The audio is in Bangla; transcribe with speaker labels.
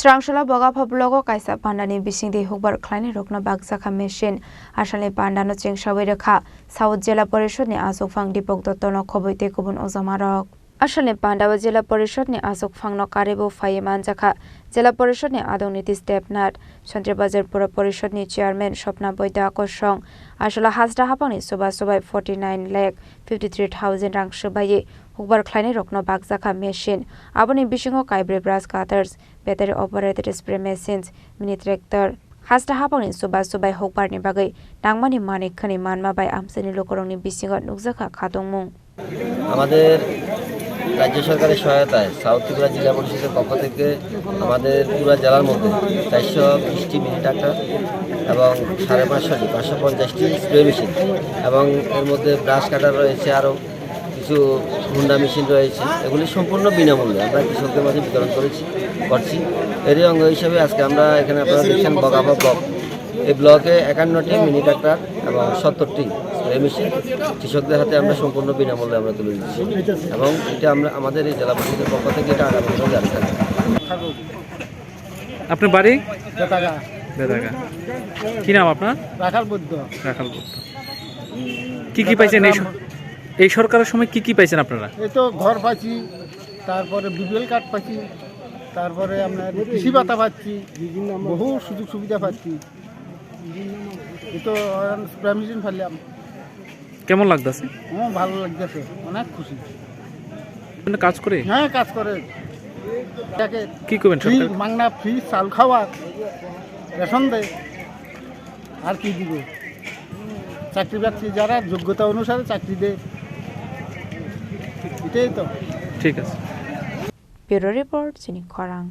Speaker 1: Srangsalo Bagafa blogo Kaisa Panda ni Bisingtwi Hukber Khlainai rokno Bakjakha machine asale Panda no chengsawai rekha South Jela Parishad ni Asokphang Dipok Dotto no khoboite kubun ojamarok asale Panda wa Jela Parishad ni Asokphang no karebo phai manjakha Jela Parishad ni Adong Niti Stepnat Chandrabajar Pura Parishad ni chairman Shopna Boida Khorang asala hasda hapang ni soba 49,53,000 rang subai Hukber Khlainai rokno Bakjakha machine aboni bisingo kaibre brass cutters battery operated spray machines mini tractor hasda hapang ni soba Hukber ni bagai nangmani manik khani manma bai amsani lokorong ni bisingo nukjakha khatongmung
Speaker 2: আমাদের রাজ্য সরকারের সহায়তায় সাউথ ত্রিপুরা জেলা পরিষদের পক্ষ থেকে আমাদের পুরো জেলার মধ্যে 420টি মিনি ট্রাক্টর এবং 550টি স্প্রে মেশিন এবং এর মধ্যে ব্রাশ কাটার রয়েছে আরও কিছু হুন্ডা মেশিন রয়েছে এগুলি সম্পূর্ণ বিনামূল্যে আমরা কৃষকদের মাঝে বিতরণ করছি এরই অঙ্গ হিসেবে আজকে আমরা এখানে আপনারা দেখছেন বগাফা ব্লক এই ব্লকে 51টি মিনি ট্রাক্টর এবং 70টি স্প্রে মেশিন কৃষকদের হাতে আমরা সম্পূর্ণ বিনামূল্যে আমরা তুলে দিচ্ছি এবং এটা আমরা আমাদের এই জেলা পরিষদের পক্ষ থেকে এটা আগামী দিনে জারি থাকবে।
Speaker 3: আপনার বাড়ি
Speaker 4: বেতাগা
Speaker 3: কি নাম আপনার?
Speaker 4: রাখাল বুদ্ধ।
Speaker 3: কি পাইছেন এই সরকারের সময় কি পাইছেন আপনারা?
Speaker 4: এই তো ঘর পাচ্ছি, তারপরে বিপিএল কার্ড পাচ্ছি, তারপরে আপনার কৃষি ভাতা পাচ্ছি, বহু সুযোগ সুবিধা পাচ্ছি। এই তো স্প্রে মেশিন ফেললাম।
Speaker 3: কেমন লাগতেছে?
Speaker 4: হ্যাঁ, ভালো লাগতেছে, অনেক খুশি।
Speaker 3: কাজ করে?
Speaker 4: হ্যাঁ, কাজ করে।
Speaker 3: কি করবেন?
Speaker 4: মাংনা ফ্রি চাল খাওয়ার, রেশন দেয়, আর কি দিব? চাকরি বাকরি যারা যোগ্যতা অনুসারে চাকরি দেয়, এটাই তো।
Speaker 3: ঠিক আছে।
Speaker 1: ব্যুরো রিপোর্ট, চিনি খরাং।